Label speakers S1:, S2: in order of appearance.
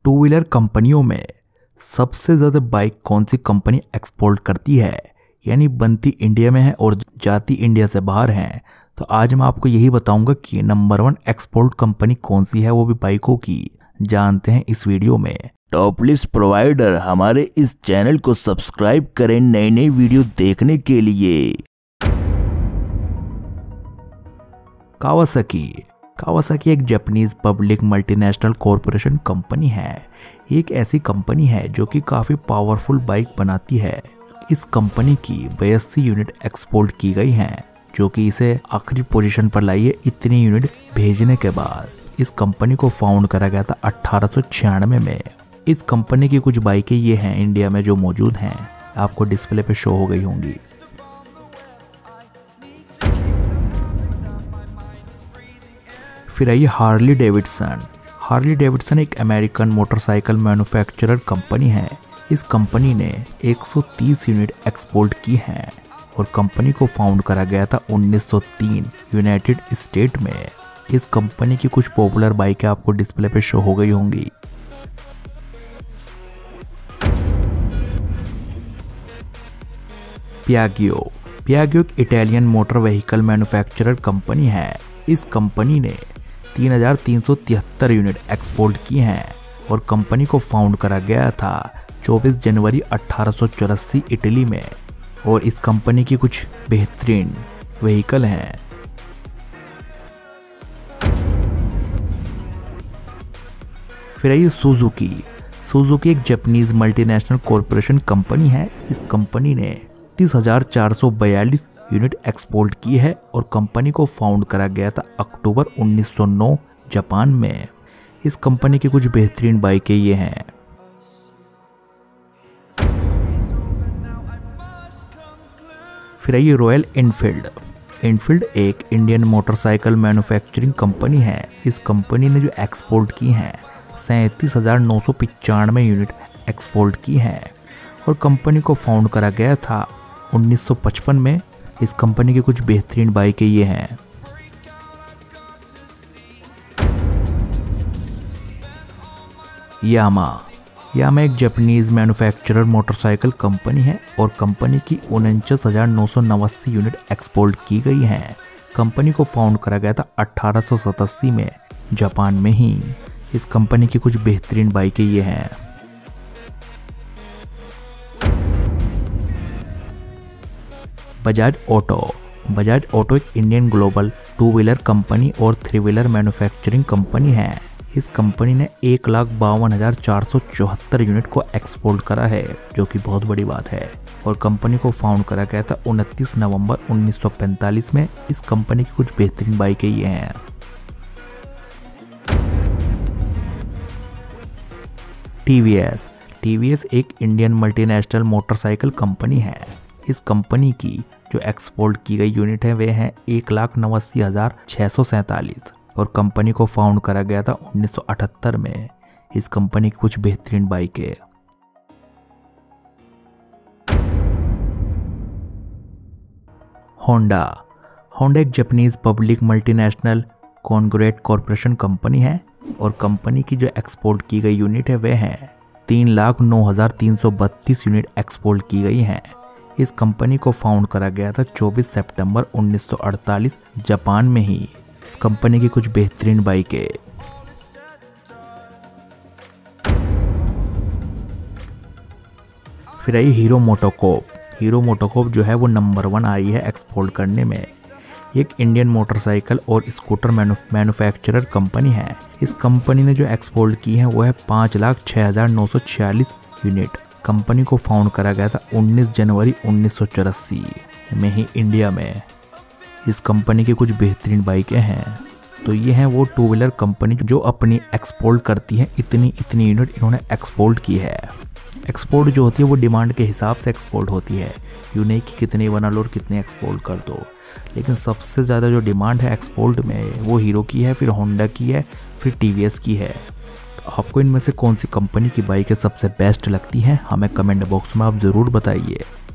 S1: Two wheeler कंपनियों में सबसे ज़्यादा बाइक कौन सी कंपनी एक्सपोर्ट करती है, यानी बनती इंडिया में है और जाती इंडिया से बाहर हैं। तो आज मैं आपको यही बताऊंगा कि नंबर 1 एक्सपोर्ट कंपनी कौन सी है, वो भी बाइकों की। जानते हैं इस वीडियो में।
S2: टॉप लिस्ट प्रोवाइडर हमारे इस चैनल को सब्सक्राइब करें नई नई वीडियो देखने के लिए।
S1: कावासाकी एक Japanese public multinational corporation company है। एक ऐसी कंपनी है जो कि काफ़ी पावरफुल बाइक बनाती है। इस कंपनी की 82 यूनिट एक्सपोर्ट की गई हैं, जो कि इसे आखिरी पोजीशन पर लाई है इतनी यूनिट भेजने के बाद। इस कंपनी को फाउंड करा गया था 1896 में। इस कंपनी की कुछ बाइकें ये हैं इंडिया में जो मौजूद हैं, आपको डिस्प्ले पे शो हो गई होंगी। फिर आइए हार्ली डेविडसन एक अमेरिकन मोटरसाइकिल मैन्युफैक्चरर कंपनी है। इस कंपनी ने 130 यूनिट एक्सपोर्ट की हैं और कंपनी को फाउंड करा गया था 1903 यूनाइटेड स्टेट में। इस कंपनी की कुछ पॉपुलर बाइकें आपको डिस्प्ले पे शो हो गई होंगी। पियाजियो एक Italian motor vehicle manufacturer company है। इस कंपनी ने 3373 यूनिट एक्सपोर्ट की हैं और कंपनी को फाउंड करा गया था 24 जनवरी 1884 इटली में। और इस कंपनी की कुछ बेहतरीन व्हीकल हैं। फिर आइए सुजुकी एक जापानीज मल्टीनेशनल कॉरपोरेशन कंपनी है। इस कंपनी ने 30,442 यूनिट एक्सपोर्ट की है और कंपनी को फाउंड करा गया था अक्टूबर 1909 जापान में। इस कंपनी की कुछ बेहतरीन बाइकें ये हैं। फिर आइए रॉयल एनफील्ड एक इंडियन मोटरसाइकिल मैन्युफैक्चरिंग कंपनी है। इस कंपनी ने जो एक्सपोर्ट की हैं 37,995 यूनिट एक्सपोर्ट की हैं और कंपनी को फाउंड करा गया था 1955 में। इस कंपनी की कुछ बेहतरीन बाइकें ये हैं। यामा एक जापानीज मैन्युफैक्चरर मोटरसाइकिल कंपनी है और कंपनी की 49,989 यूनिट एक्सपोर्ट की गई हैं। कंपनी को फाउंड करा गया था 1887 में जापान में ही। इस कंपनी की कुछ बेहतरीन बाइकें ये हैं। बजाज ऑटो एक इंडियन ग्लोबल 2 व्हीलर कंपनी और 3 व्हीलर मैन्युफैक्चरिंग कंपनी है। इस कंपनी ने 1,52,474 यूनिट को एक्सपोर्ट करा है, जो कि बहुत बड़ी बात है। और कंपनी को फाउंड करा गया था 29 नवंबर 1945 में। इस कंपनी की कुछ बेहतरीन बाइकें ये हैं। टीवीएस एक इंडियन मल्टीनेशनल मोटरसाइकिल कंपनी है। इस कंपनी की जो एक्सपोर्ट की गई यूनिट है वे हैं 1,89,647 और कंपनी को फाउंड करा गया था 1978 में। इस कंपनी की कुछ बेहतरीन बाइकें। होंडा एक Japanese public multinational congruent corporation company है और कंपनी की जो एक्सपोर्ट की गई यूनिट है वे हैं 3,09,332 यूनिट एक्सपोर्ट की गई हैं। इस कंपनी को फाउंड करा गया था 24 सितंबर 1948 जापान में ही। इस कंपनी की कुछ बेहतरीन बाइकें। फिर आई हीरो मोटोकॉर्प जो है वो नंबर 1 आई है एक्सपोर्ट करने में। एक इंडियन मोटरसाइकिल और स्कूटर मैन्युफैक्चरर कंपनी है। इस कंपनी ने जो एक्सपोर्ट की है वो है 5,06,946 यूनिट। कंपनी को फाउंड करा गया था 19 जनवरी 1984 में ही इंडिया में। इस कंपनी की कुछ बेहतरीन बाइकें हैं। तो ये हैं वो 2 व्हीलर कंपनी जो अपनी एक्सपोर्ट करती हैं। इतनी यूनिट इन्होंने एक्सपोर्ट की है। एक्सपोर्ट जो होती है वो डिमांड के हिसाब से एक्सपोर्ट होती है, यूँ नहीं कि कितने बना लो और कितने एक्सपोर्ट कर दो। लेकिन सबसे ज़्यादा जो डिमांड है एक्सपोर्ट में वो हीरो की है, फिर होंडा की है, फिर टीवीएस की है। तो आपको इनमें से कौन सी कंपनी की बाइकें सबसे बेस्ट लगती हैं, हमें कमेंट बॉक्स में आप ज़रूर बताइए।